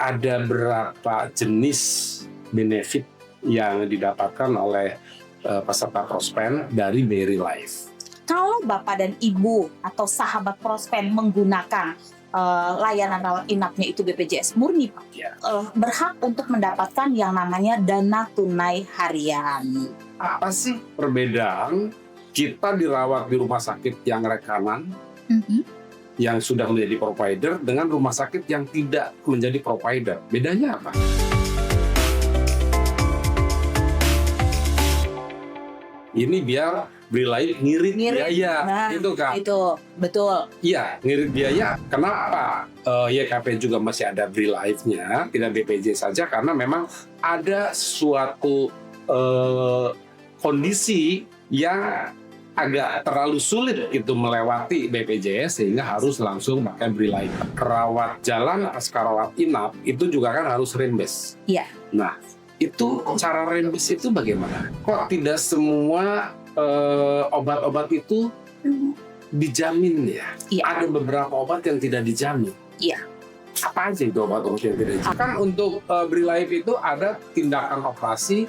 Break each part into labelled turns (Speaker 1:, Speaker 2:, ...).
Speaker 1: ada berapa jenis benefit yang didapatkan oleh peserta Prospen dari BRI Life.
Speaker 2: Kalau Bapak dan Ibu atau sahabat Prospen menggunakan layanan rawat inapnya itu BPJS murni, Pak, berhak untuk mendapatkan yang namanya dana tunai harian.
Speaker 1: Apa sih perbedaan kita dirawat di rumah sakit yang rekanan, yang sudah menjadi provider, dengan rumah sakit yang tidak menjadi provider? Bedanya apa? Ini biar BRI Life ngirit biaya, itu kan?
Speaker 2: Itu betul.
Speaker 1: Iya, ngirit biaya. Kenapa YKP juga masih ada BRI Life-nya, tidak BPJ saja? Karena memang ada suatu kondisi yang agak terlalu sulit itu melewati BPJS sehingga harus langsung pakai BRI Life. Rawat jalan pasca rawat inap itu juga kan harus rembes.
Speaker 2: Iya.
Speaker 1: Nah, itu cara rembes itu bagaimana? Kok tidak semua obat-obat itu dijamin ya?
Speaker 2: Iya.
Speaker 1: Ada beberapa obat yang tidak dijamin.
Speaker 2: Iya.
Speaker 1: Apa aja itu obat-obat yang tidak dijamin? Kan untuk BRI Life itu ada tindakan operasi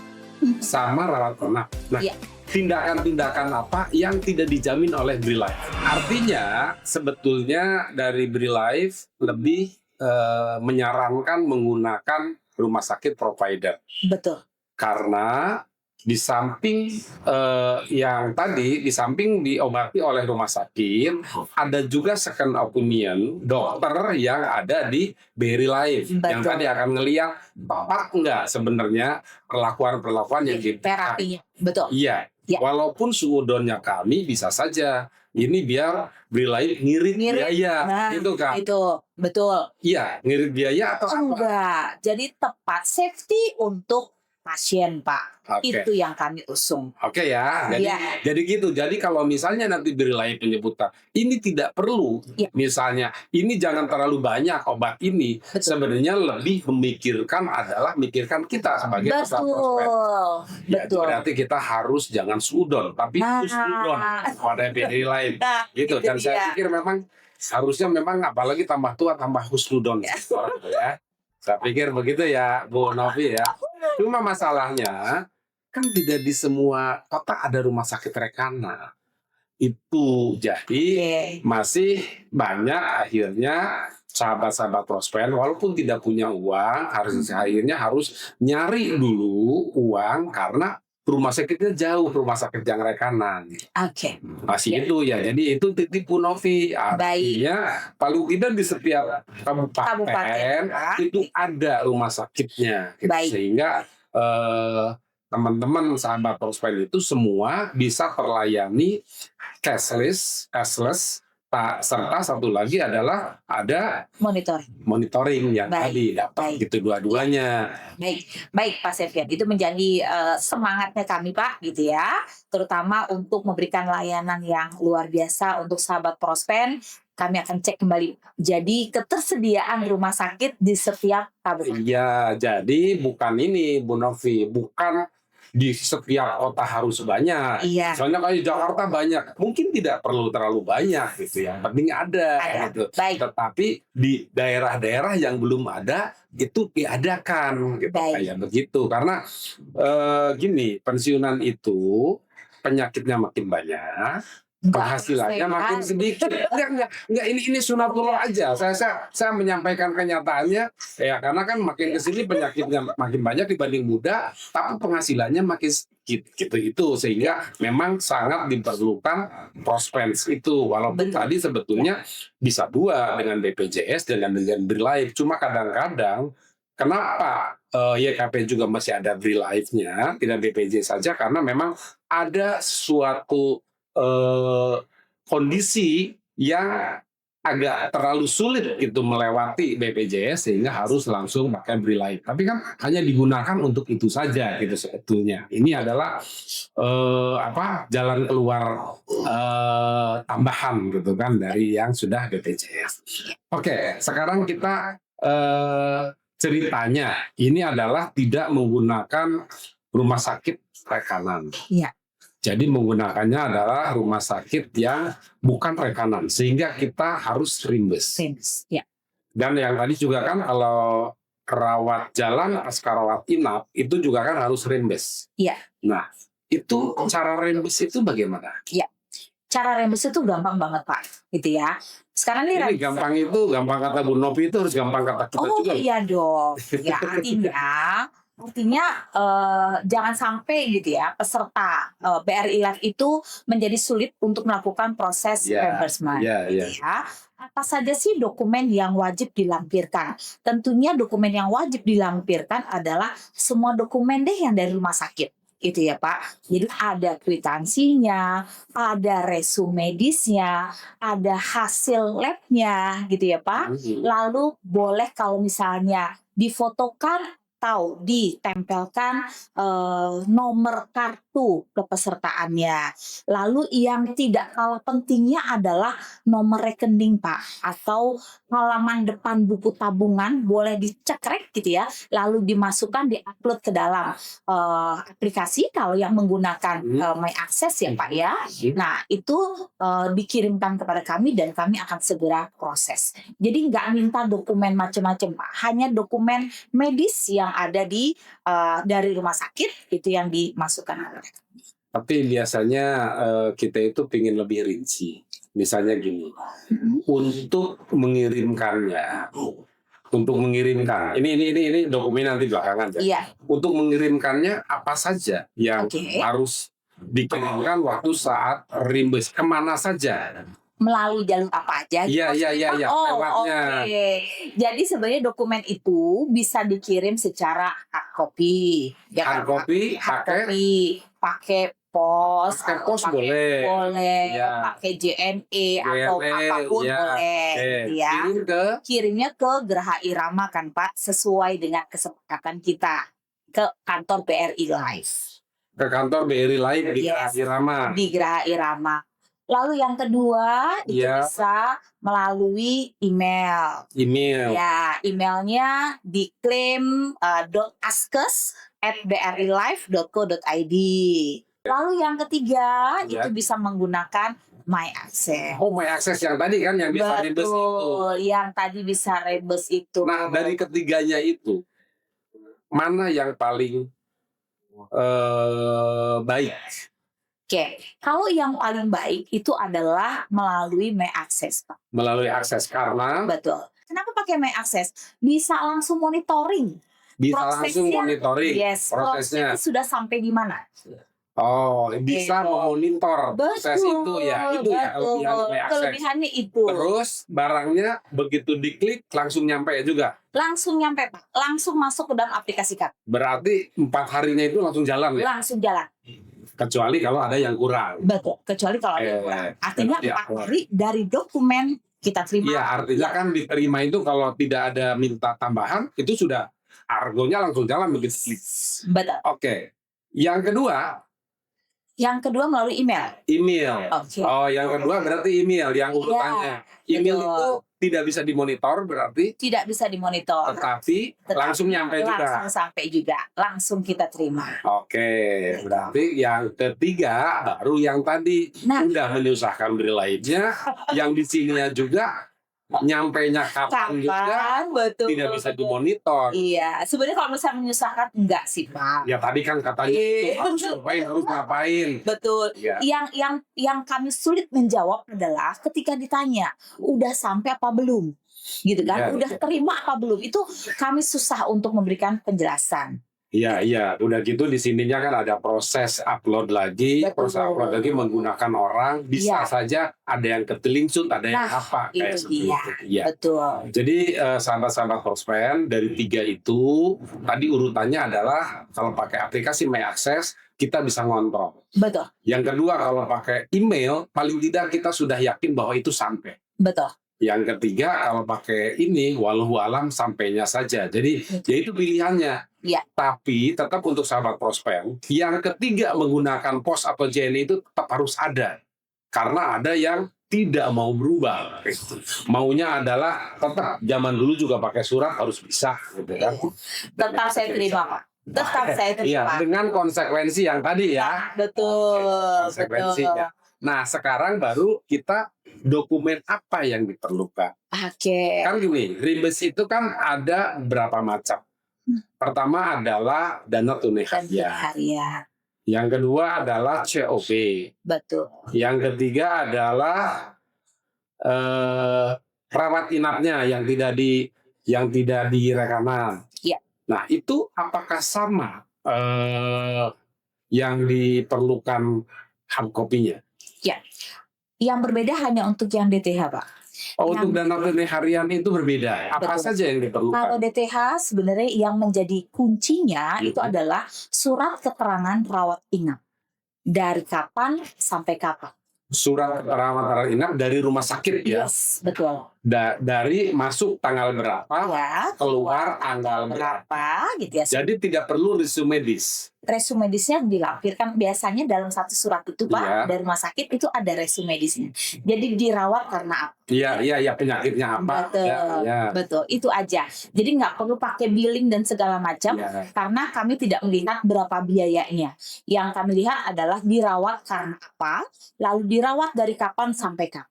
Speaker 1: sama rawat inap. Nah,
Speaker 2: iya.
Speaker 1: Tindakan-tindakan apa yang tidak dijamin oleh BRI Life? Artinya sebetulnya dari BRI Life lebih menyarankan menggunakan rumah sakit provider.
Speaker 2: Betul.
Speaker 1: Karena di samping yang tadi, di samping diobati oleh rumah sakit, ada juga second opinion dokter yang ada di BRI Life.
Speaker 2: Betul.
Speaker 1: Yang tadi akan ngeliat Bapak enggak sebenarnya perlakuan-perlakuan yang
Speaker 2: terapinya. Betul.
Speaker 1: Iya. Ya. Walaupun suudonnya kami bisa saja ini biar BRI Life ngirit biaya, itu kan?
Speaker 2: Itu betul.
Speaker 1: Iya, ngirit biaya atau apa?
Speaker 2: Enggak. Jadi tepat safety untuk pasien, Pak.
Speaker 1: Okay.
Speaker 2: Itu yang kami usung.
Speaker 1: Oke ya. Jadi gitu. Jadi kalau misalnya nanti BRI Life menyebutkan ini tidak perlu, misalnya ini jangan terlalu banyak obat ini. Betul. Sebenarnya lebih memikirkan kita sebagai peserta Prospen. Ya, betul. Berarti kita harus jangan sudon, tapi sudon pada BRI Life. Gitu. Dan saya pikir memang harusnya apalagi tambah tua tambah husnudon. Ya. Saya pikir begitu ya, Bu Novi ya. Cuma masalahnya kan tidak di semua kota ada rumah sakit rekana. Itu jadi masih banyak akhirnya sahabat-sahabat Prospen walaupun tidak punya uang akhirnya harus nyari dulu uang karena rumah sakitnya jauh, rumah sakit yang rekanan.
Speaker 2: Oke.
Speaker 1: Masih itu ya. Jadi itu tipu Novi. Artinya paling tidak di setiap kabupaten itu ada rumah sakitnya. Gitu. Sehingga teman-teman sahabat Prospen itu semua bisa terlayani cashless, serta satu lagi adalah ada monitoring yang tadi dapat gitu dua-duanya.
Speaker 2: Baik Pak Septian, itu menjadi semangatnya kami Pak gitu ya, terutama untuk memberikan layanan yang luar biasa untuk sahabat Prospen. Kami akan cek kembali. Jadi ketersediaan rumah sakit di setiap kabupaten.
Speaker 1: Iya, jadi bukan ini Bu Novi, bukan di setiap kota harus banyak.
Speaker 2: Iya.
Speaker 1: Soalnya kalau di Jakarta banyak, mungkin tidak perlu terlalu banyak gitu ya. Penting ada. Gitu. Tetapi di daerah-daerah yang belum ada itu diadakan gitu kayak begitu. Karena gini, pensiunan itu penyakitnya makin banyak. Penghasilannya makin sedikit. Enggak, ini sunatullah aja. Saya menyampaikan kenyataannya ya, karena kan makin kesini penyakitnya makin banyak dibanding muda, tapi penghasilannya makin sedikit gitu itu, sehingga memang sangat diperlukan Prospen itu. Walaupun tadi sebetulnya bisa dua dengan BPJS dengan BRI Life. Cuma kadang-kadang kenapa YKP juga masih ada BRI Life-nya, tidak BPJ saja, karena memang ada suatu kondisi yang agak terlalu sulit itu melewati BPJS sehingga harus langsung pakai BRI Life. Tapi kan hanya digunakan untuk itu saja gitu sebetulnya. Ini adalah jalan keluar tambahan gitu kan dari yang sudah BPJS. Oke, sekarang kita ceritanya ini adalah tidak menggunakan rumah sakit rekanan.
Speaker 2: Iya.
Speaker 1: Jadi menggunakannya adalah rumah sakit yang bukan rekanan, sehingga kita harus rimbes.
Speaker 2: Ya.
Speaker 1: Dan yang tadi juga kan kalau rawat jalan pasca rawat inap itu juga kan harus rembes.
Speaker 2: Iya.
Speaker 1: Nah, itu cara rembes itu bagaimana?
Speaker 2: Iya. Cara rembes itu gampang banget Pak, gitu ya. Sekarang nih
Speaker 1: Ini gampang itu, gampang kata Bu Novi itu harus gampang kata kita juga.
Speaker 2: iya dong. Ya artinya jangan sampai gitu ya peserta BRI Live itu menjadi sulit untuk melakukan proses reimbursement. Gitu ya. Apa saja sih dokumen yang wajib dilampirkan? Tentunya dokumen yang wajib dilampirkan adalah semua dokumen deh yang dari rumah sakit. Gitu ya Pak. Jadi ada kwitansinya, ada resume medisnya, ada hasil labnya gitu ya Pak. Lalu boleh kalau misalnya difotokan atau ditempelkan nomor kartu kepesertaannya. Lalu yang tidak kalah pentingnya adalah nomor rekening Pak, atau halaman depan buku tabungan boleh dicekrek gitu ya, lalu dimasukkan, diupload ke dalam aplikasi kalau yang menggunakan My Access ya Pak ya. Nah itu dikirimkan kepada kami dan kami akan segera proses. Jadi nggak minta dokumen macam-macam Pak, hanya dokumen medis yang ada di dari rumah sakit itu yang dimasukkan.
Speaker 1: Tapi biasanya kita itu ingin lebih rinci. Misalnya gini, untuk mengirimkannya, ini dokumen nanti belakangan ya.
Speaker 2: Iya.
Speaker 1: Untuk mengirimkannya apa saja yang harus dikirimkan waktu saat reimburse, kemana saja?
Speaker 2: Melalui jalur apa aja?
Speaker 1: Iya. Lewatnya.
Speaker 2: Jadi sebenarnya dokumen itu bisa dikirim secara hard copy.
Speaker 1: Hard copy,
Speaker 2: pakai pos.
Speaker 1: Pakai pos boleh.
Speaker 2: Pakai JNE atau apapun boleh. Ya. Kirimnya ke Geraha Irama kan Pak, sesuai dengan kesepakatan kita ke kantor BRI Live.
Speaker 1: Ke kantor BRI Live di Geraha Irama.
Speaker 2: Di Geraha Irama. Lalu yang kedua itu bisa melalui email. Ya, emailnya diklaim .askes@brilive.co.id. Lalu yang ketiga itu bisa menggunakan My Access.
Speaker 1: Oh, My Access yang tadi kan yang bisa reimburse itu.
Speaker 2: Yang tadi bisa reimburse itu.
Speaker 1: Nah, dari ketiganya itu mana yang paling baik?
Speaker 2: Kalau yang paling baik itu adalah melalui My Access, Pak.
Speaker 1: Melalui akses karena?
Speaker 2: Betul. Kenapa pakai My Access? Bisa langsung monitoring. Prosesnya sudah sampai di mana?
Speaker 1: Oh, bisa memonitor proses itu ya. Itu ya
Speaker 2: kelebihannya itu.
Speaker 1: Terus barangnya begitu diklik langsung nyampe juga?
Speaker 2: Langsung nyampe Pak. Langsung masuk ke dalam aplikasi KAT.
Speaker 1: Berarti 4 harinya itu langsung jalan ya?
Speaker 2: Langsung jalan.
Speaker 1: Kecuali kalau ada yang kurang.
Speaker 2: Betul, kecuali kalau ada yang kurang. Artinya 4 hari dari dokumen kita terima.
Speaker 1: Iya, artinya kan diterima itu kalau tidak ada minta tambahan, itu sudah argonya langsung jalan begitu klik.
Speaker 2: Betul.
Speaker 1: Oke. Yang kedua
Speaker 2: melalui email.
Speaker 1: Oh, yang kedua berarti email yang urutannya. Email itu tidak bisa dimonitor berarti? Tidak bisa dimonitor. Tetapi langsung nyampe juga.
Speaker 2: Langsung sampai juga. Langsung kita terima.
Speaker 1: Oke, berarti yang ketiga baru yang tadi udah menyusahkan lainnya, yang di sininya juga nyampainya kapan juga
Speaker 2: betul,
Speaker 1: tidak bisa dimonitor.
Speaker 2: Iya, sebenarnya kalau misalnya menyusahkan enggak sih Pak.
Speaker 1: Ya tadi kan katanya harus ngapain.
Speaker 2: Betul. Ya. Yang kami sulit menjawab adalah ketika ditanya udah sampai apa belum, gitu kan? Udah terima apa belum? Itu kami susah untuk memberikan penjelasan.
Speaker 1: Iya, udah gitu di sininya kan ada proses upload lagi, menggunakan orang, bisa saja ada yang ketelingsut, ada yang apa kayak seperti itu. Ya.
Speaker 2: Betul.
Speaker 1: Jadi sahabat-sahabat Prospen dari 3 itu tadi urutannya adalah kalau pakai aplikasi My Access kita bisa ngontrol.
Speaker 2: Betul.
Speaker 1: Yang kedua kalau pakai email paling tidak kita sudah yakin bahwa itu sampai.
Speaker 2: Betul.
Speaker 1: Yang ketiga kalau pakai ini walau alam sampainya saja. Jadi ya itu pilihannya.
Speaker 2: Ya.
Speaker 1: Tapi tetap untuk sahabat Prospen, yang ketiga menggunakan pos atau JNE itu tetap harus ada. Karena ada yang tidak mau berubah. Maunya adalah tetap zaman dulu juga pakai surat harus bisa gitu kan.
Speaker 2: Tetap saya terima Pak. Tetap saya terima.
Speaker 1: Iya, dengan konsekuensi yang tadi ya.
Speaker 2: Betul.
Speaker 1: Konsekuensinya. Nah, sekarang baru kita dokumen apa yang diperlukan.
Speaker 2: Oke.
Speaker 1: Kan gini, rimbes itu kan ada berapa macam. Pertama adalah dana tunai
Speaker 2: Dan
Speaker 1: harian.
Speaker 2: harian.
Speaker 1: Yang kedua adalah COP.
Speaker 2: Betul.
Speaker 1: Yang ketiga adalah rawat inapnya yang tidak di rekanan.
Speaker 2: Iya.
Speaker 1: Nah, itu apakah sama yang diperlukan hard copy-nya?
Speaker 2: Ya. Yang berbeda hanya untuk yang DTH, Pak.
Speaker 1: Oh, untuk dana tunai harian itu berbeda. Apa
Speaker 2: Betul.
Speaker 1: saja yang diperlukan?
Speaker 2: Kalau DTH sebenarnya yang menjadi kuncinya itu adalah surat keterangan rawat inap. Dari kapan sampai kapan?
Speaker 1: Surat rawat inap dari rumah sakit ya.
Speaker 2: Yes, betul.
Speaker 1: Dari masuk tanggal berapa,
Speaker 2: Ya,
Speaker 1: keluar tanggal berapa.
Speaker 2: berapa gitu ya.
Speaker 1: Jadi tidak perlu resume medis.
Speaker 2: Resume medisnya dilampirkan biasanya dalam satu surat itu, Pak,
Speaker 1: Iya.
Speaker 2: dari rumah sakit itu ada resume medisnya. Jadi dirawat karena apa?
Speaker 1: Iya, penyakitnya apa?
Speaker 2: Betul,
Speaker 1: Ya.
Speaker 2: betul. Itu aja. Jadi nggak perlu pakai billing dan segala macam.
Speaker 1: Ya.
Speaker 2: Karena kami tidak melihat berapa biayanya. Yang kami lihat adalah dirawat karena apa, lalu dirawat dari kapan sampai kapan.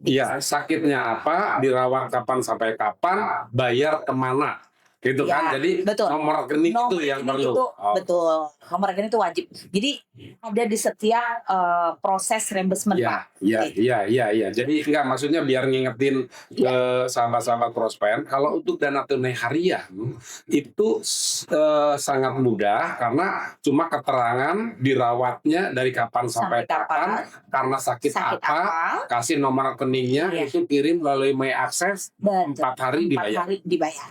Speaker 1: Iya, sakitnya apa, dirawat kapan sampai kapan, bayar kemana, gitu kan?
Speaker 2: Ya,
Speaker 1: Jadi
Speaker 2: betul.
Speaker 1: nomor rekening itu
Speaker 2: Nomor
Speaker 1: yang
Speaker 2: rekening
Speaker 1: perlu.
Speaker 2: itu,
Speaker 1: Oh,
Speaker 2: betul. Nomor rekening itu wajib. Jadi ada di setiap proses reimbursement, Pak.
Speaker 1: Iya. Jadi enggak, maksudnya biar ngingetin ke sahabat-sahabat Prospen, kalau untuk dana tunai harian itu sangat mudah karena cuma keterangan dirawatnya dari kapan sampai kapan, karena sakit apa, kasih nomor rekeningnya,
Speaker 2: Iya.
Speaker 1: itu kirim melalui My Access,
Speaker 2: Betul.
Speaker 1: 4 hari
Speaker 2: 4
Speaker 1: dibayar.
Speaker 2: hari dibayar.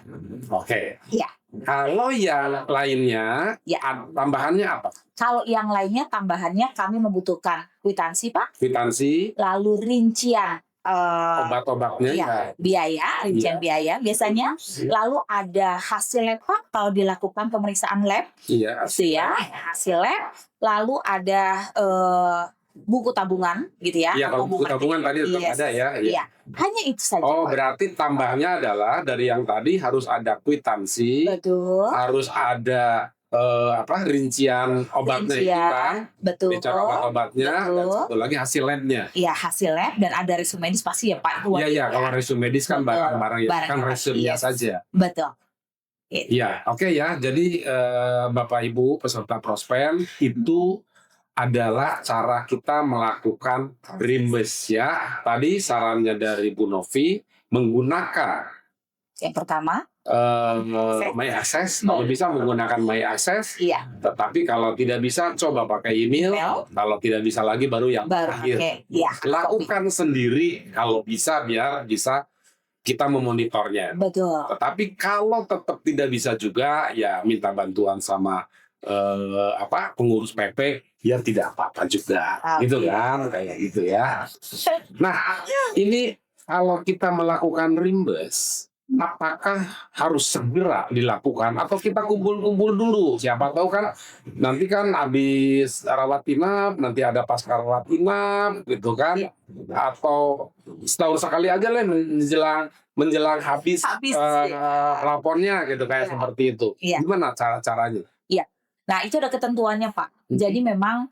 Speaker 1: Oke.
Speaker 2: Iya.
Speaker 1: Kalau yang lainnya,
Speaker 2: Ya.
Speaker 1: tambahannya apa?
Speaker 2: Kalau yang lainnya tambahannya kami membutuhkan kwitansi, Pak,
Speaker 1: Kwitansi,
Speaker 2: lalu rincian
Speaker 1: obat-obatnya,
Speaker 2: iya,
Speaker 1: ya.
Speaker 2: biaya, rincian biaya biasanya, lalu ada hasil lab, Pak, kalau dilakukan pemeriksaan lab,
Speaker 1: Iya.
Speaker 2: gitu ya, hasil lab, lalu ada buku tabungan, gitu ya.
Speaker 1: Iya, kalau buku tabungan tadi tetap
Speaker 2: Yes.
Speaker 1: ada ya.
Speaker 2: Iya, hanya itu saja.
Speaker 1: Oh,
Speaker 2: Pak.
Speaker 1: berarti tambahnya adalah dari yang tadi harus ada kwitansi,
Speaker 2: Betul.
Speaker 1: harus ada rincian obatnya itu kan,
Speaker 2: Betul.
Speaker 1: rincian obat-obatnya, dan
Speaker 2: Betul.
Speaker 1: satu lagi hasil labnya.
Speaker 2: Iya, hasil lab dan ada resume medis pasti ya, Pak. Itu wajib
Speaker 1: Iya,
Speaker 2: ya.
Speaker 1: kalau resume medis kan
Speaker 2: Betul.
Speaker 1: barang-barang ya, kan
Speaker 2: Barang-barang,
Speaker 1: resumenya
Speaker 2: yes.
Speaker 1: saja.
Speaker 2: Betul.
Speaker 1: Iya, oke ya. Jadi Bapak Ibu peserta Prospen, itu adalah cara kita melakukan rimbes ya. Tadi sarannya dari Bu Novi menggunakan
Speaker 2: Yang pertama,
Speaker 1: My Access, kalau bisa menggunakan My Access.
Speaker 2: iya,
Speaker 1: Tetapi kalau tidak bisa, coba pakai email. Kalau tidak bisa lagi, baru yang
Speaker 2: baru
Speaker 1: terakhir.
Speaker 2: pakai, iya.
Speaker 1: Lakukan sendiri kalau bisa, biar bisa kita memonitornya.
Speaker 2: Betul.
Speaker 1: Tetapi kalau tetap tidak bisa juga, ya minta bantuan sama pengurus PP, ya tidak apa-apa juga, gitu kan, kayak gitu ya. Nah, ini kalau kita melakukan rimbes, apakah harus segera dilakukan atau kita kumpul-kumpul dulu? Siapa tahu kan nanti kan habis rawat inap, nanti ada pasca rawat inap, gitu kan? Atau setahun sekali aja lah menjelang habis lapornya, gitu, kayak seperti itu.
Speaker 2: Iya.
Speaker 1: Gimana caranya?
Speaker 2: Nah, itu ada ketentuannya, Pak. Jadi memang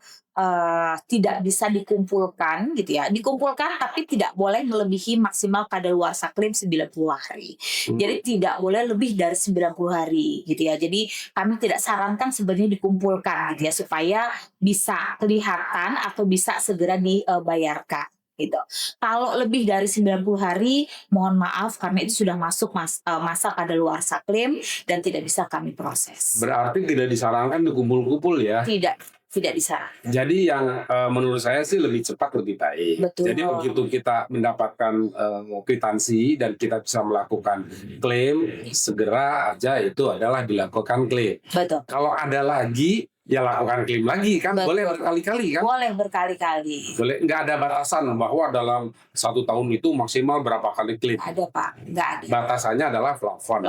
Speaker 2: tidak bisa dikumpulkan gitu ya. Dikumpulkan tapi tidak boleh melebihi maksimal kadaluarsa klaim 90 hari. Jadi tidak boleh lebih dari 90 hari gitu ya. Jadi kami tidak sarankan sebenarnya dikumpulkan gitu ya, supaya bisa kelihatan atau bisa segera dibayarkan gitu. Kalau lebih dari 90 hari, mohon maaf karena itu sudah masuk masa kadaluarsa klaim dan tidak bisa kami proses.
Speaker 1: Berarti tidak disarankan dikumpul-kumpul ya?
Speaker 2: Tidak disarankan.
Speaker 1: Jadi yang menurut saya sih lebih cepat lebih baik.
Speaker 2: Betul.
Speaker 1: Jadi begitu kita mendapatkan kwitansi dan kita bisa melakukan klaim, segera aja itu adalah dilakukan klaim.
Speaker 2: Betul.
Speaker 1: Kalau ada lagi, ya lakukan klaim lagi kan.
Speaker 2: Betul.
Speaker 1: Boleh berkali-kali kan?
Speaker 2: Boleh berkali-kali.
Speaker 1: Boleh, nggak ada batasan bahwa dalam 1 tahun itu maksimal berapa kali klaim.
Speaker 2: Ada, Pak, nggak ada.
Speaker 1: Batasannya adalah plafon.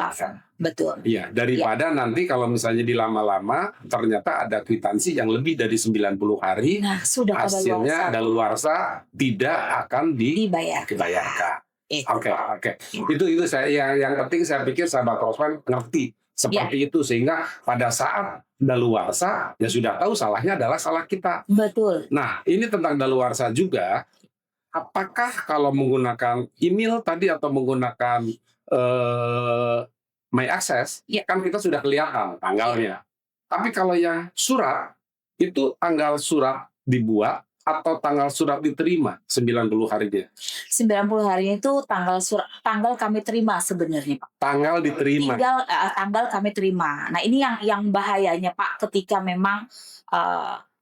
Speaker 2: Betul.
Speaker 1: Iya, daripada nanti kalau misalnya dilama-lama ternyata ada kwitansi yang lebih dari 90 hari,
Speaker 2: Nah, sudah
Speaker 1: hasilnya daluarsa tidak akan dibayarkan.
Speaker 2: Itu.
Speaker 1: Oke. Itu saya yang penting, saya pikir sahabat Prospen ngerti Seperti itu, sehingga pada saat daluarsa ya sudah tahu salahnya adalah salah kita.
Speaker 2: Betul.
Speaker 1: Nah, ini tentang daluarsa juga. Apakah kalau menggunakan email tadi atau menggunakan My Access,
Speaker 2: Ya.
Speaker 1: kan kita sudah kelihatan tanggalnya. Tapi kalau yang surat, itu tanggal surat dibuat atau tanggal surat diterima 90 harinya?
Speaker 2: 90 harinya itu tanggal kami terima sebenarnya, Pak.
Speaker 1: Tanggal diterima.
Speaker 2: Tanggal kami terima. Nah, ini yang bahayanya, Pak, ketika memang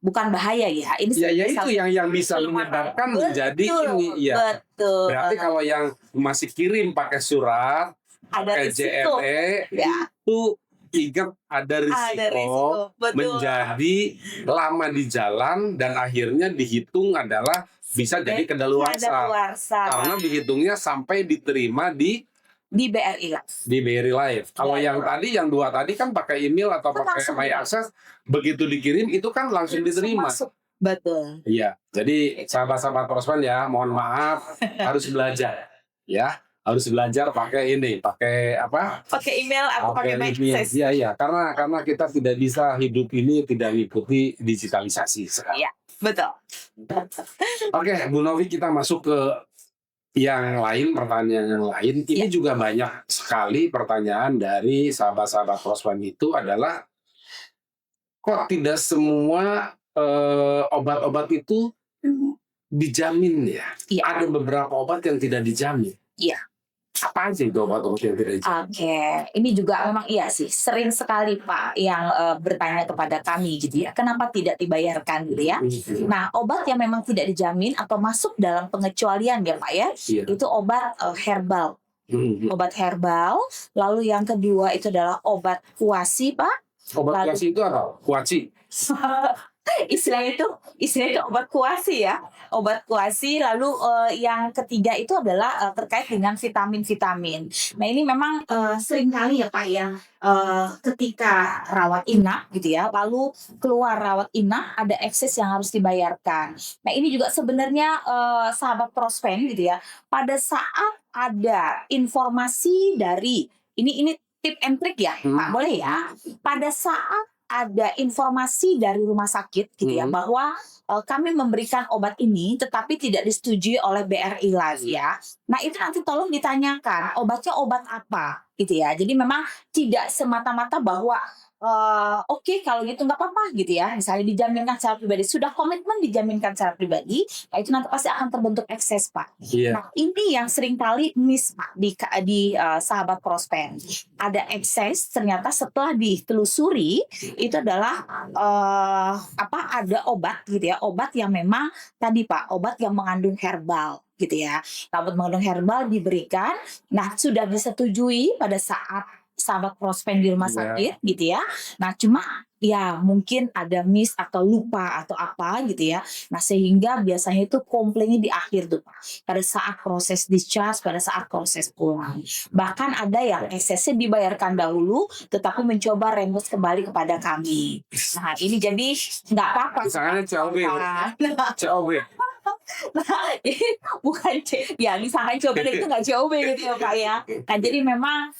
Speaker 2: bukan bahaya ya. Ini
Speaker 1: Ya itu yang bisa menyebabkan menjadi ini ya.
Speaker 2: Betul.
Speaker 1: Berarti kalau yang masih kirim pakai surat,
Speaker 2: ada
Speaker 1: pakai
Speaker 2: risiko.
Speaker 1: JLE,
Speaker 2: Ya.
Speaker 1: itu ingat ada risiko
Speaker 2: Betul.
Speaker 1: menjadi lama di jalan dan akhirnya dihitung adalah bisa jadi kedaluarsa. Karena dihitungnya sampai diterima di
Speaker 2: BRI Live.
Speaker 1: Di BRI Live. Kalau yang tadi, yang dua tadi kan pakai email atau pakai My Access, begitu dikirim itu kan langsung diterima.
Speaker 2: Betul.
Speaker 1: Iya. Jadi sahabat-sahabat Prospen ya, mohon maaf harus belajar ya. Harus belajar pakai ini, pakai apa?
Speaker 2: Pakai email atau pakai My Access.
Speaker 1: Iya, karena kita tidak bisa hidup ini tidak mengikuti digitalisasi sekarang.
Speaker 2: Iya, betul.
Speaker 1: Oke, Bu Novi, kita masuk ke yang lain, pertanyaan yang lain. Ini juga banyak sekali pertanyaan dari sahabat-sahabat Prospen itu adalah, kok tidak semua obat-obat itu dijamin ya?
Speaker 2: Iya.
Speaker 1: Ada beberapa obat yang tidak dijamin.
Speaker 2: Iya.
Speaker 1: Apa aja itu obat-obat yang tidak dijamin?
Speaker 2: Oke, ini juga memang iya sih, sering sekali Pak yang bertanya kepada kami gitu ya, kenapa tidak dibayarkan gitu ya. Nah, obat yang memang tidak dijamin atau masuk dalam pengecualian ya Pak ya, itu obat herbal. Obat herbal, lalu yang kedua itu adalah obat kuasi Pak.
Speaker 1: Obat kuasi itu apa? Kuaci?
Speaker 2: Istilahnya itu obat kuasi ya, obat kuasi. Lalu yang ketiga itu adalah terkait dengan vitamin-vitamin. Nah, ini memang sering kali ya Pak ya, ketika rawat inap gitu ya, lalu keluar rawat inap ada ekses yang harus dibayarkan. Nah, ini juga sebenarnya sahabat Prospen gitu ya, pada saat ada informasi dari ini tip and trick ya Pak, boleh ya, pada saat ada informasi dari rumah sakit gitu ya, bahwa kami memberikan obat ini tetapi tidak disetujui oleh BRI Live ya. Nah, itu nanti tolong ditanyakan obatnya obat apa gitu ya. Jadi memang tidak semata-mata bahwa oke, kalau gitu nggak apa-apa gitu ya. Misalnya dijaminkan secara pribadi, sudah komitmen dijaminkan secara pribadi, nah itu nanti pasti akan terbentuk ekses Pak. Nah, ini yang sering kali miss Pak di sahabat Prospen. Ada ekses, ternyata setelah ditelusuri itu adalah ada obat gitu ya, obat yang memang tadi Pak, obat yang mengandung herbal gitu ya. Obat mengandung herbal diberikan, nah sudah disetujui pada saat sahabat Prospen di rumah sakit gitu ya. Nah, cuma ya mungkin ada miss atau lupa atau apa gitu ya. Nah, sehingga biasanya itu komplainnya di akhir tuh Pak, pada saat proses discharge, pada saat proses pulang. Bahkan ada yang eksesnya dibayarkan dahulu tetapi mencoba rembus kembali kepada kami. Nah, ini jadi nggak apa-apa.
Speaker 1: Misalnya COB.
Speaker 2: Nah, ini bukan misalkan coba itu nggak COB gitu ya Pak ya. Nah, jadi memang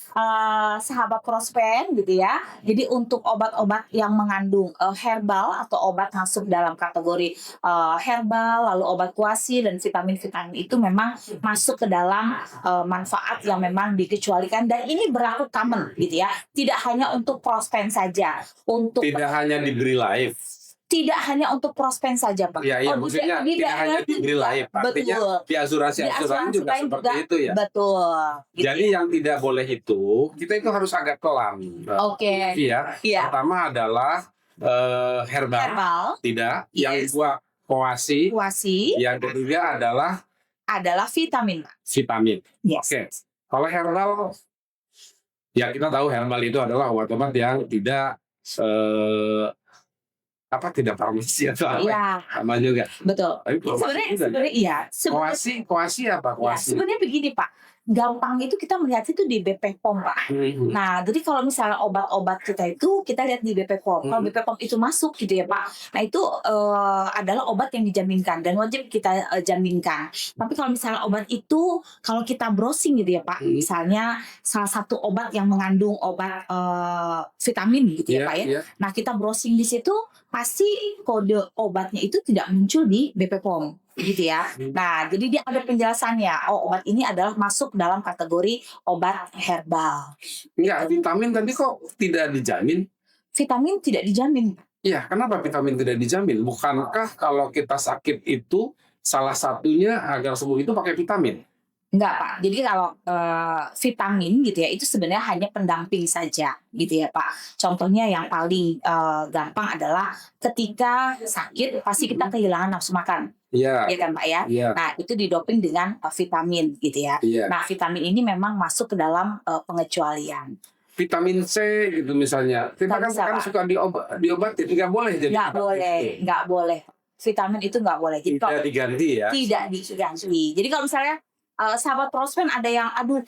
Speaker 2: sahabat Prospen gitu ya, jadi untuk obat-obat yang mengandung herbal atau obat masuk dalam kategori herbal, lalu obat kuasi dan vitamin-vitamin itu memang masuk ke dalam manfaat yang memang dikecualikan, dan ini berlaku common gitu ya, tidak hanya untuk Prospen saja,
Speaker 1: tidak hanya di BRI Live.
Speaker 2: Tidak hanya untuk Prospen saja Pak.
Speaker 1: Iya, maksudnya tidak hanya di BRI Live, artinya di asuransi juga seperti itu ya.
Speaker 2: Betul.
Speaker 1: Gitu. Jadi yang tidak boleh itu, kita itu harus agak pelan.
Speaker 2: Oke.
Speaker 1: Iya. Pertama adalah herbal. Tidak. Yang kedua kuasi. Yang ketiga adalah vitamin.
Speaker 2: Yes.
Speaker 1: Oke. Kalau herbal, ya kita tahu herbal itu adalah obat-obat yang tidak tidak farmasi atau apa, sama juga.
Speaker 2: Betul. Sebenarnya iya.
Speaker 1: Kuasi apa kuasi?
Speaker 2: Ya, sebenarnya begini Pak, gampang itu kita melihat itu di BP POM, Pak. Nah, jadi kalau misalnya obat-obat kita itu kita lihat di BP POM. Kalau BP POM itu masuk gitu ya, Pak. Nah, itu adalah obat yang dijaminkan dan wajib kita jaminkan. Tapi kalau misalnya obat itu kalau kita browsing gitu ya, Pak. Misalnya salah satu obat yang mengandung obat vitamin gitu ya, Pak ya. Nah, kita browsing di situ pasti kode obatnya itu tidak muncul di BP POM gitu ya. Nah, jadi dia ada penjelasannya. Oh, obat ini adalah masuk dalam kategori obat herbal.
Speaker 1: Enggak, vitamin tadi kok tidak dijamin?
Speaker 2: Vitamin tidak dijamin.
Speaker 1: Iya, kenapa vitamin tidak dijamin? Bukankah kalau kita sakit itu salah satunya agar sembuh itu pakai vitamin?
Speaker 2: Enggak, Pak. Jadi kalau vitamin gitu ya, itu sebenarnya hanya pendamping saja gitu ya, Pak. Contohnya yang paling gampang adalah ketika sakit pasti kita kehilangan nafsu makan.
Speaker 1: Iya.
Speaker 2: Ya kan, Pak ya?
Speaker 1: Iya.
Speaker 2: Nah, itu didoping dengan vitamin gitu ya.
Speaker 1: Iya.
Speaker 2: Nah, vitamin ini memang masuk ke dalam pengecualian.
Speaker 1: Vitamin C gitu misalnya. Kita kan
Speaker 2: Nggak bisa, Pak.
Speaker 1: suka diobatin, nggak boleh jadi.
Speaker 2: Nggak boleh. Vitamin itu nggak boleh. Jadi
Speaker 1: Tidak diganti ya.
Speaker 2: tidak diganti. Jadi kalau misalnya sahabat prospen ada yang aduh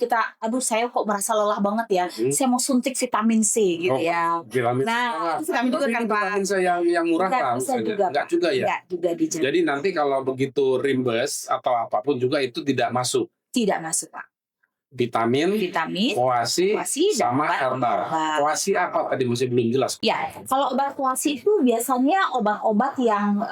Speaker 2: saya kok merasa lelah banget ya, saya mau suntik vitamin C gitu ya.
Speaker 1: Vitamin
Speaker 2: Nah, vitamin juga kan, Pak.
Speaker 1: vitamin C yang murah
Speaker 2: Nggak
Speaker 1: kan?
Speaker 2: bisa juga,
Speaker 1: Enggak
Speaker 2: Pak.
Speaker 1: juga ya.
Speaker 2: Nggak juga dijamin.
Speaker 1: Jadi nanti kalau begitu rimbes atau apapun juga itu tidak masuk.
Speaker 2: Tidak masuk, Pak.
Speaker 1: Vitamin, koasi,
Speaker 2: dan
Speaker 1: sama
Speaker 2: obat
Speaker 1: herbal. Koasi apa tadi masih belum jelas.
Speaker 2: Ya, kalau obat koasi itu biasanya obat-obat yang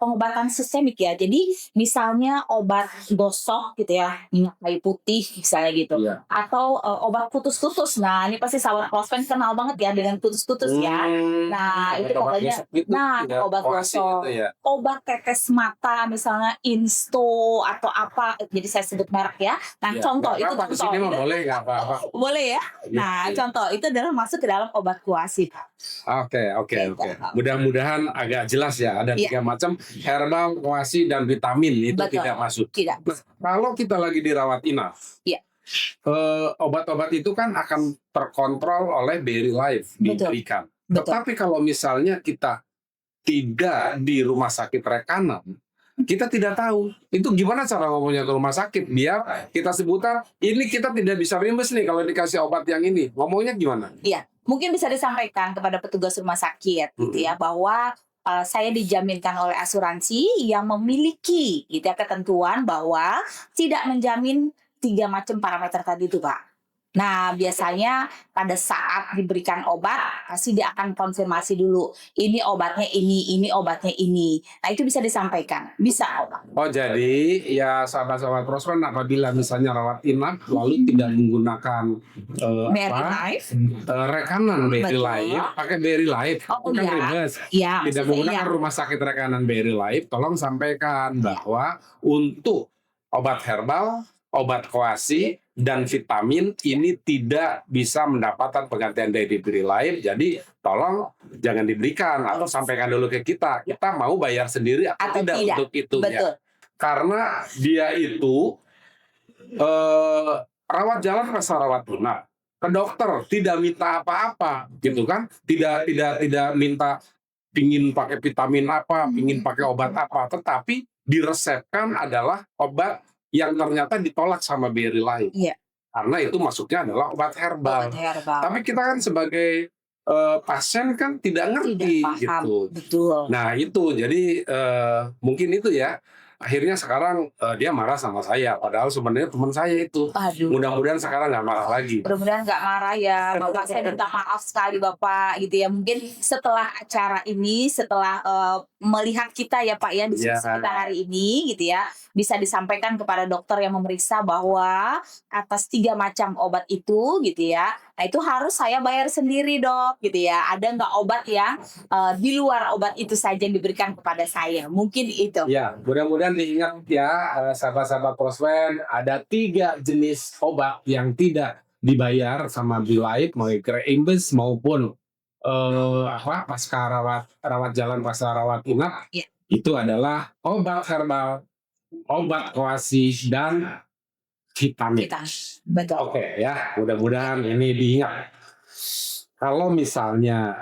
Speaker 2: pengobatan sistemik ya. Jadi misalnya obat gosok gitu ya, minyak kayu putih misalnya gitu.
Speaker 1: Iya.
Speaker 2: Atau obat kutus-kutus. Nah, ini pasti sahabat prospen kenal banget ya dengan kutus-kutus ya. Nah, itu pokoknya obat gosok.
Speaker 1: Gitu ya.
Speaker 2: Obat tetes mata misalnya Insto atau apa. Jadi saya sebut merek ya. Nah, contoh itu
Speaker 1: di sini mah boleh nggak apa-apa.
Speaker 2: Boleh ya. Nah, contoh itu adalah masuk ke dalam obat koasi.
Speaker 1: Oke. Mudah-mudahan agak jelas ya. Ada 3 macam, herbal, koasi, dan vitamin itu tidak masuk.
Speaker 2: Tidak.
Speaker 1: Nah, kalau kita lagi dirawat inap, obat-obat itu kan akan terkontrol oleh Berry Life diberikan. Tetapi kalau misalnya kita tidak di rumah sakit rekanan, kita tidak tahu itu gimana cara ngomongnya ke rumah sakit biar kita sebutkan ini kita tidak bisa rimbes nih kalau dikasih obat yang ini, ngomongnya gimana?
Speaker 2: Iya, mungkin bisa disampaikan kepada petugas rumah sakit gitu ya, bahwa saya dijaminkan oleh asuransi yang memiliki gitu ya, ketentuan bahwa tidak menjamin 3 macam parameter tadi itu, Pak. Nah, biasanya pada saat diberikan obat, pasti dia akan konfirmasi dulu. Ini obatnya ini obatnya ini. Nah, itu bisa disampaikan. Bisa, Pak.
Speaker 1: Oh, jadi ya sahabat-sahabat prospen apabila misalnya rawat inap lalu tidak menggunakan rekanan Berry Life, pakai Berry Life, bukan rimbes.
Speaker 2: Ya,
Speaker 1: tidak menggunakan rumah sakit rekanan Berry Life, tolong sampaikan bahwa untuk obat herbal, obat koasi, dan vitamin ini tidak bisa mendapatkan penggantian dari Berry Life. Jadi tolong jangan diberikan atau sampaikan dulu ke kita. Kita mau bayar sendiri atau tidak untuk itu.
Speaker 2: Betul.
Speaker 1: Ya. Karena dia itu rawat jalan rasa rawat inap. Ke dokter tidak minta apa-apa, gitu kan? Tidak minta pingin pakai vitamin apa, pingin pakai obat apa, tetapi diresepkan adalah obat yang ternyata ditolak sama Berry Life.
Speaker 2: Iya.
Speaker 1: Karena itu masuknya adalah obat herbal. Tapi kita kan sebagai pasien kan tidak ngerti gitu.
Speaker 2: Betul.
Speaker 1: Nah, itu jadi mungkin itu ya. Akhirnya sekarang dia marah sama saya, padahal sebenarnya teman saya itu.
Speaker 2: Aduh.
Speaker 1: Mudah-mudahan sekarang nggak marah lagi.
Speaker 2: Mudah-mudahan nggak marah ya, Bapak. Saya minta maaf sekali, Bapak, gitu ya. Mungkin setelah acara ini, setelah melihat kita ya, Pak ya, diskusi kita hari ini, gitu ya, bisa disampaikan kepada dokter yang memeriksa bahwa atas 3 macam obat itu, gitu ya. Nah, itu harus saya bayar sendiri, Dok, gitu ya. Ada nggak obat yang di luar obat itu saja yang diberikan kepada saya? Mungkin itu.
Speaker 1: Ya, mudah-mudahan diingat ya, sahabat-sahabat prospen, ada 3 jenis obat yang tidak dibayar sama Berry Life, mau reimbus maupun pasca rawat jalan, pasca rawat inap. Itu adalah obat herbal, obat koasi, dan vitamin.
Speaker 2: Betul.
Speaker 1: Oke ya, mudah-mudahan ini diingat. Kalau misalnya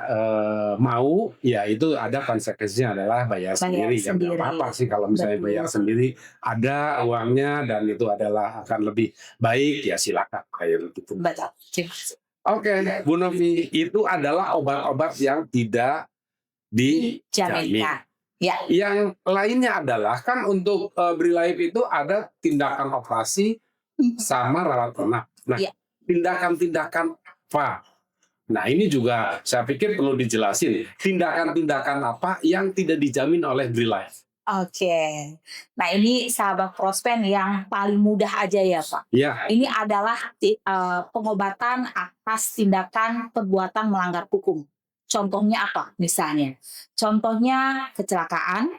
Speaker 1: mau, ya itu ada konsekuensinya adalah bayar sendiri. Ya nggak apa-apa sih kalau misalnya
Speaker 2: Betul.
Speaker 1: bayar sendiri, ada uangnya dan itu adalah akan lebih baik, ya silakan bayar gitu.
Speaker 2: Betul.
Speaker 1: Oke, Bu Novi, itu adalah obat-obat yang tidak dijamin.
Speaker 2: Dijaminkan. Ya,
Speaker 1: Yang lainnya adalah kan untuk Brilife itu ada tindakan operasi sama rawat inap. Nah,
Speaker 2: Iya.
Speaker 1: tindakan-tindakan apa? Nah, ini juga saya pikir perlu dijelasin. Tindakan-tindakan apa yang tidak dijamin oleh Brilife?
Speaker 2: oke. Nah, ini sahabat Prospen yang paling mudah aja ya, Pak.
Speaker 1: Ya,
Speaker 2: Ini adalah pengobatan atas tindakan perbuatan melanggar hukum. Contohnya apa? Misalnya, contohnya kecelakaan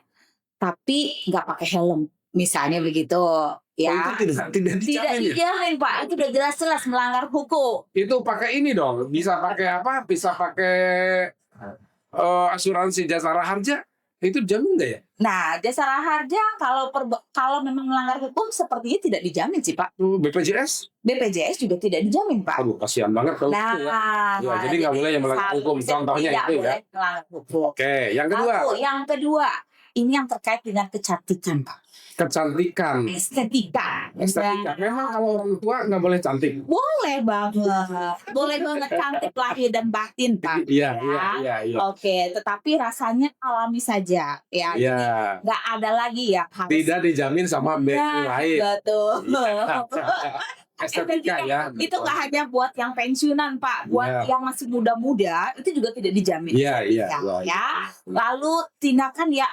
Speaker 2: tapi nggak pakai helm, misalnya begitu,
Speaker 1: oh,
Speaker 2: ya.
Speaker 1: itu tidak
Speaker 2: Tidak
Speaker 1: dijamin ya?
Speaker 2: dijamin, Pak. Itu udah jelas-jelas melanggar hukum.
Speaker 1: Itu pakai ini dong, bisa pakai apa? Bisa pakai asuransi jasara harja. Itu jamin nggak ya?
Speaker 2: Nah, jasara harja kalau memang melanggar hukum sepertinya tidak dijamin sih, Pak.
Speaker 1: BPJS?
Speaker 2: BPJS juga tidak dijamin, Pak.
Speaker 1: Aduh, kasihan banget kalau
Speaker 2: Nah,
Speaker 1: gitu ya. Ya, jadi nggak boleh yang melanggar hukum. Contohnya
Speaker 2: tidak
Speaker 1: itu ya.
Speaker 2: boleh melanggar hukum.
Speaker 1: Oke, yang kedua,
Speaker 2: Lalu yang kedua, ini yang terkait dengan kecantikan, Pak.
Speaker 1: kecantikan.
Speaker 2: Estetika.
Speaker 1: Estetika. Memang kalau orang tua nggak boleh cantik.
Speaker 2: Boleh banget. Boleh banget cantik lahir dan batin, Pak.
Speaker 1: Iya,
Speaker 2: Ya.
Speaker 1: iya.
Speaker 2: Oke, tetapi rasanya alami saja, ya.
Speaker 1: Iya.
Speaker 2: Nggak ada lagi ya harus.
Speaker 1: Tidak dijamin sama lain.
Speaker 2: Betul.
Speaker 1: Estetika ya.
Speaker 2: Itu nggak hanya buat yang pensiunan, Pak, buat yang masih muda-muda itu juga tidak dijamin.
Speaker 1: Iya.
Speaker 2: Ya. Lalu tindakan ya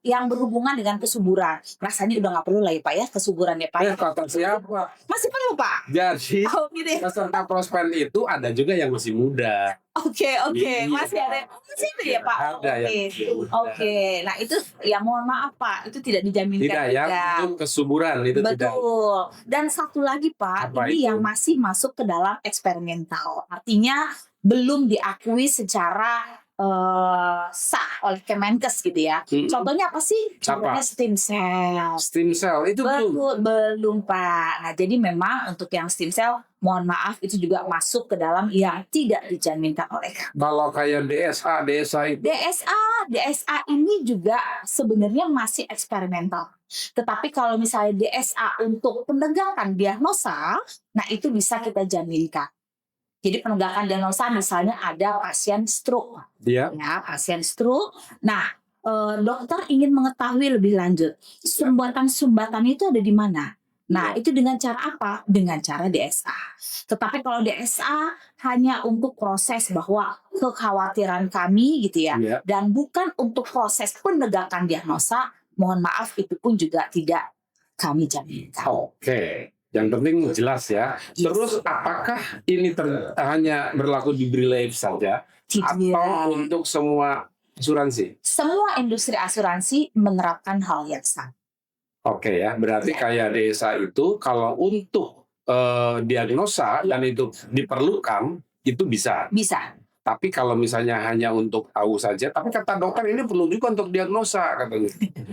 Speaker 2: yang berhubungan dengan kesuburan. Rasanya udah nggak perlu lah ya, Pak ya, kesuburan ya, Pak.
Speaker 1: Kata siapa?
Speaker 2: Masih perlu, Pak.
Speaker 1: Jadi
Speaker 2: Oh, gitu ya.
Speaker 1: peserta Prospen itu ada juga yang masih muda.
Speaker 2: Oke,
Speaker 1: Iya.
Speaker 2: masih ada masih itu ya, Pak.
Speaker 1: Ada yang
Speaker 2: Oke.
Speaker 1: masih muda.
Speaker 2: Oke. Nah, itu ya mohon maaf, Pak, itu tidak dijaminkan
Speaker 1: Tidak ya,
Speaker 2: juga.
Speaker 1: untuk kesuburan itu tidak.
Speaker 2: Betul. Dan satu lagi, Pak,
Speaker 1: Apa
Speaker 2: ini
Speaker 1: itu?
Speaker 2: yang masih masuk ke dalam eksperimental. Artinya belum diakui secara sah oleh Kemenkes gitu ya. Contohnya apa sih? Contohnya stem cell.
Speaker 1: Stem cell itu belum.
Speaker 2: Belum, Pak. Nah, jadi memang untuk yang stem cell, mohon maaf itu juga masuk ke dalam yang tidak dijaminkan oleh kami.
Speaker 1: Kalau kayak DSA itu.
Speaker 2: DSA ini juga sebenarnya masih eksperimental. Tetapi kalau misalnya DSA untuk penegakan diagnosa, nah itu bisa kita jaminkan. Jadi penegakan diagnosa misalnya ada pasien stroke,
Speaker 1: Iya.
Speaker 2: ya pasien stroke. Nah, dokter ingin mengetahui lebih lanjut sumbatan itu ada di mana. Nah, itu dengan cara apa? Dengan cara DSA. Tetapi kalau DSA hanya untuk proses bahwa kekhawatiran kami gitu ya,
Speaker 1: Iya.
Speaker 2: dan bukan untuk proses penegakan diagnosa, mohon maaf itu pun juga tidak kami jaminkan.
Speaker 1: Oke. Yang penting jelas ya.
Speaker 2: Yes.
Speaker 1: Terus apakah ini hanya berlaku di Brilife saja
Speaker 2: Tidak.
Speaker 1: atau untuk semua asuransi?
Speaker 2: Semua industri asuransi menerapkan hal yang sama.
Speaker 1: Oke ya, berarti
Speaker 2: Ya.
Speaker 1: kayak desa itu kalau untuk diagnosa
Speaker 2: Ya.
Speaker 1: dan itu diperlukan itu bisa.
Speaker 2: Bisa.
Speaker 1: Tapi kalau misalnya hanya untuk tahu saja, tapi kata dokter ini perlu juga untuk diagnosa katanya.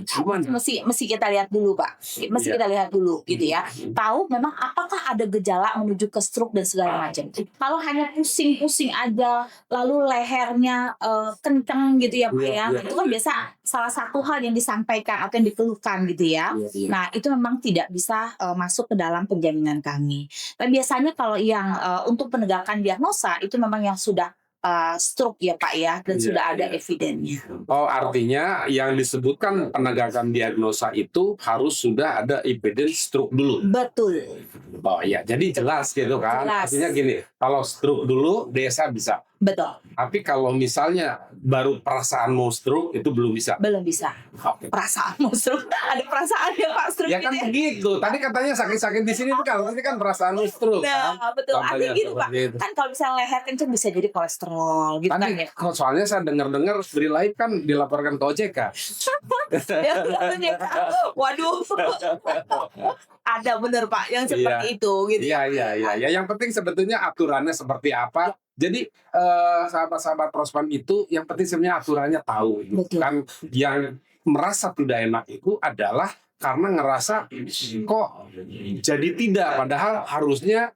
Speaker 1: Gimana?
Speaker 2: Mesti kita lihat dulu, Pak. Mesti
Speaker 1: Iya.
Speaker 2: kita lihat dulu gitu ya. Tahu memang apakah ada gejala menuju ke stroke dan segala macam. Kalau hanya pusing-pusing aja lalu lehernya kenceng gitu ya, Pak
Speaker 1: Iya,
Speaker 2: ya.
Speaker 1: iya.
Speaker 2: Itu kan biasa salah satu hal yang disampaikan atau yang dikeluhkan gitu ya.
Speaker 1: Iya.
Speaker 2: Nah, itu memang tidak bisa masuk ke dalam penjaminan kami. Tapi biasanya kalau yang untuk penegakan diagnosa itu memang yang sudah stroke ya, Pak ya, dan
Speaker 1: Iya,
Speaker 2: sudah ada
Speaker 1: iya.
Speaker 2: evidennya.
Speaker 1: Oh, artinya yang disebutkan penegakan diagnosa itu harus sudah ada evidence stroke dulu.
Speaker 2: Betul.
Speaker 1: Oh iya, jadi jelas gitu kan.
Speaker 2: Jelas.
Speaker 1: Artinya gini, kalau stroke dulu desa bisa.
Speaker 2: Betul.
Speaker 1: Tapi kalau misalnya baru perasaan mau stroke itu belum bisa.
Speaker 2: Belum bisa.
Speaker 1: Oke.
Speaker 2: Perasaanmu stroke, ada perasaan ya Pak stroke
Speaker 1: Ya kan
Speaker 2: gitu ya.
Speaker 1: begitu. Tadi katanya sakit-sakit di sini tuh kalau ini kan perasaan stroke.
Speaker 2: Nah,
Speaker 1: kan?
Speaker 2: betul.
Speaker 1: Contohnya
Speaker 2: Artinya gitu Pak.
Speaker 1: seperti itu.
Speaker 2: Kan kalau misalnya leher kenceng bisa jadi kolesterol gitu kan
Speaker 1: Tadi
Speaker 2: ya.
Speaker 1: soalnya saya dengar-dengar Brilife kan dilaporkan ke OJK.
Speaker 2: Ya, betul. Waduh. Ada bener Pak yang seperti itu gitu.
Speaker 1: Iya. Yang penting sebetulnya aturannya seperti apa. Jadi sahabat-sahabat Prospan itu yang penting sebenarnya aturannya tahu.
Speaker 2: Betul.
Speaker 1: Kan yang merasa tidak enak itu adalah karena ngerasa kok jadi tidak, padahal harusnya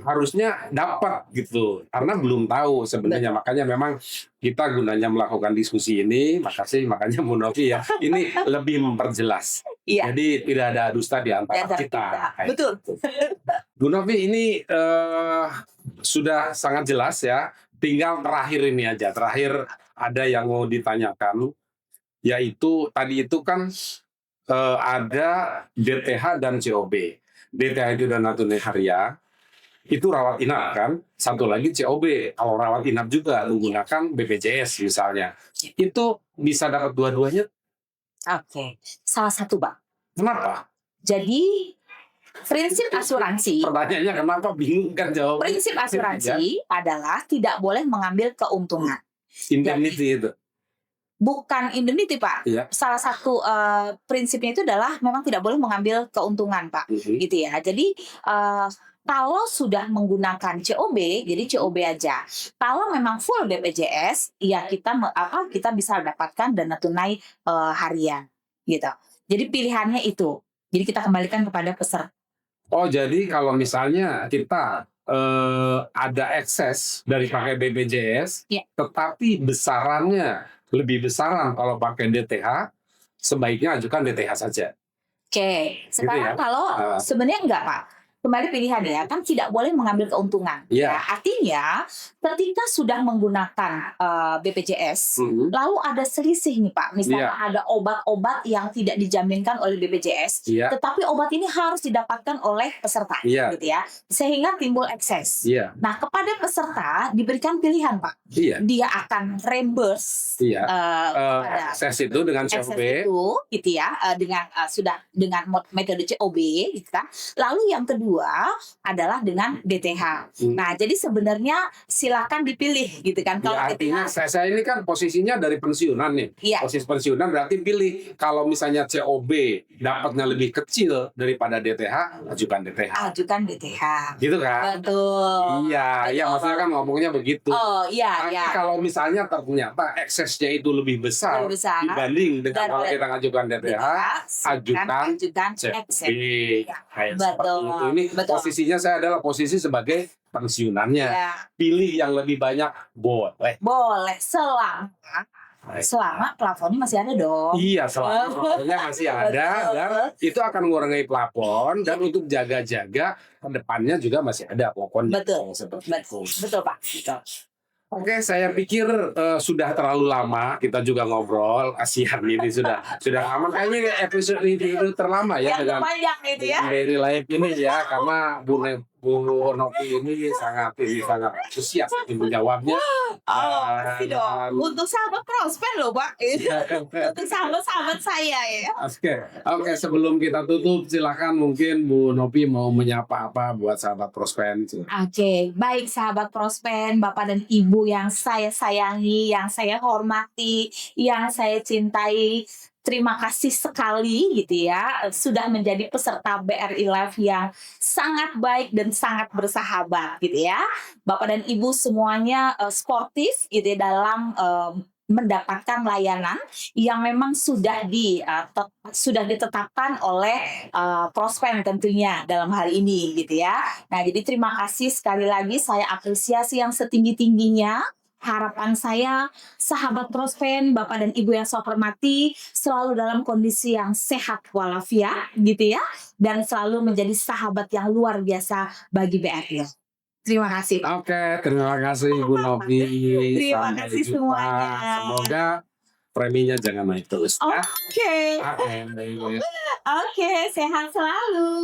Speaker 1: harusnya dapat gitu, karena belum tahu sebenarnya. Makanya memang kita gunanya melakukan diskusi ini, makanya Bu Novi ya, ini lebih memperjelas.
Speaker 2: Iya.
Speaker 1: Jadi tidak ada dusta di antara kita.
Speaker 2: Betul.
Speaker 1: Bu Novi ini sudah sangat jelas ya. Tinggal terakhir ini aja. Terakhir ada yang mau ditanyakan, yaitu tadi itu kan ada DTH dan COB. DTH itu Dana Tunai Harian, itu rawat inap kan. Satu lagi COB, kalau rawat inap juga menggunakan BPJS misalnya. Itu bisa dapat dua-duanya.
Speaker 2: Oke, salah satu Pak.
Speaker 1: Kenapa?
Speaker 2: Jadi prinsip asuransi,
Speaker 1: Pertanyaannya kenapa, bingung kan jawabnya.
Speaker 2: prinsip asuransi adalah tidak boleh mengambil keuntungan.
Speaker 1: Indemnity itu.
Speaker 2: Bukan indemnity Pak.
Speaker 1: Iya.
Speaker 2: Salah satu prinsipnya itu adalah memang tidak boleh mengambil keuntungan Pak. Gitu ya. Jadi kalau sudah menggunakan COB, jadi COB aja. Kalau memang full BPJS, ya kita bisa dapatkan dana tunai harian, gitu. Jadi pilihannya itu. Jadi kita kembalikan kepada peserta.
Speaker 1: Oh, jadi kalau misalnya kita ada ekses dari pakai BPJS,
Speaker 2: Iya.
Speaker 1: tetapi besarannya lebih besaran kalau pakai DTH, sebaiknya ajukan DTH saja.
Speaker 2: Oke, sekarang
Speaker 1: ya?
Speaker 2: kalau sebenarnya enggak Pak. Kembali pilihan ya, kan tidak boleh mengambil keuntungan.
Speaker 1: Iya.
Speaker 2: Ya, artinya ketika sudah menggunakan BPJS, lalu ada selisih nih Pak. Misalnya ada obat-obat yang tidak dijaminkan oleh BPJS,
Speaker 1: Iya.
Speaker 2: tetapi obat ini harus didapatkan oleh peserta,
Speaker 1: Iya.
Speaker 2: gitu ya, sehingga timbul ekses.
Speaker 1: Iya.
Speaker 2: Nah, kepada peserta diberikan pilihan Pak.
Speaker 1: Iya.
Speaker 2: Dia akan reimburse
Speaker 1: Iya.
Speaker 2: kepada
Speaker 1: Ekses itu dengan
Speaker 2: ekses
Speaker 1: COB.
Speaker 2: itu, gitu ya, sudah dengan metode COB, gitu kan. Lalu yang kedua adalah dengan DTH. Nah, jadi sebenarnya silakan dipilih, gitu kan. Kalau
Speaker 1: Ya, artinya
Speaker 2: DTH,
Speaker 1: saya ini kan posisinya dari pensiunan nih.
Speaker 2: Iya.
Speaker 1: Posisi pensiunan berarti pilih. Kalau misalnya COB dapatnya lebih kecil daripada DTH, ajukan DTH.
Speaker 2: ajukan DTH.
Speaker 1: Gitu kan?
Speaker 2: Betul.
Speaker 1: Iya, iya,
Speaker 2: Betul.
Speaker 1: maksudnya kan ngomongnya begitu.
Speaker 2: Oh, iya,
Speaker 1: Tapi
Speaker 2: iya.
Speaker 1: kalau misalnya ternyata eksesnya itu lebih besar,
Speaker 2: Lebih besar.
Speaker 1: dibanding dengan
Speaker 2: Dan
Speaker 1: kalau
Speaker 2: oleh
Speaker 1: kita ngajukan DTH, ajukan
Speaker 2: ajukan
Speaker 1: COB.
Speaker 2: ekses.
Speaker 1: Kayak
Speaker 2: Betul.
Speaker 1: seperti itu. Ini
Speaker 2: Betul.
Speaker 1: posisinya saya adalah posisi sebagai pensiunannya.
Speaker 2: Ya,
Speaker 1: Pilih yang lebih banyak, boleh.
Speaker 2: boleh selama plafonnya masih ada dong.
Speaker 1: Iya, selama masih ada, dan itu akan mengurangi plafon, dan untuk jaga-jaga ke depannya juga masih ada pokoknya.
Speaker 2: Betul.
Speaker 1: Seperti
Speaker 2: Betul,
Speaker 1: itu.
Speaker 2: betul Pak. Betul.
Speaker 1: Oke, saya pikir sudah terlalu lama kita juga ngobrol. Kasihan ini sudah lama. Kayaknya episode ini terlama ya
Speaker 2: Yang
Speaker 1: dengan
Speaker 2: panjang itu ya.
Speaker 1: Daily Life ini ya, karena Bu Novi ini sangat antusias menjawabnya.
Speaker 2: Pasti dong. Untuk sahabat Prosper loh Pak. Untuk sahabat-sahabat saya ya.
Speaker 1: Oke, sebelum kita tutup, silakan mungkin Bu Novi mau menyapa apa buat sahabat Prospen.
Speaker 2: Oke, baik sahabat Prospen, Bapak dan Ibu yang saya sayangi, yang saya hormati, yang saya cintai. Terima kasih sekali gitu ya, sudah menjadi peserta BRI Live yang sangat baik dan sangat bersahabat gitu ya. Bapak dan Ibu semuanya sportif gitu ya dalam mendapatkan layanan yang memang sudah ditetapkan oleh Prospen tentunya dalam hal ini gitu ya. Nah, jadi terima kasih sekali lagi, saya apresiasi yang setinggi-tingginya. Harapan saya, sahabat Prospen, Bapak dan Ibu yang saya hormati, selalu dalam kondisi yang sehat walafiat gitu ya, dan selalu menjadi sahabat yang luar biasa bagi BRI. Terima kasih.
Speaker 1: Oke, terima kasih Bu Novi.
Speaker 2: Terima
Speaker 1: Sampai
Speaker 2: kasih
Speaker 1: jumpa.
Speaker 2: semuanya.
Speaker 1: Semoga preminya jangan naik terus ya.
Speaker 2: Oke, sehat selalu.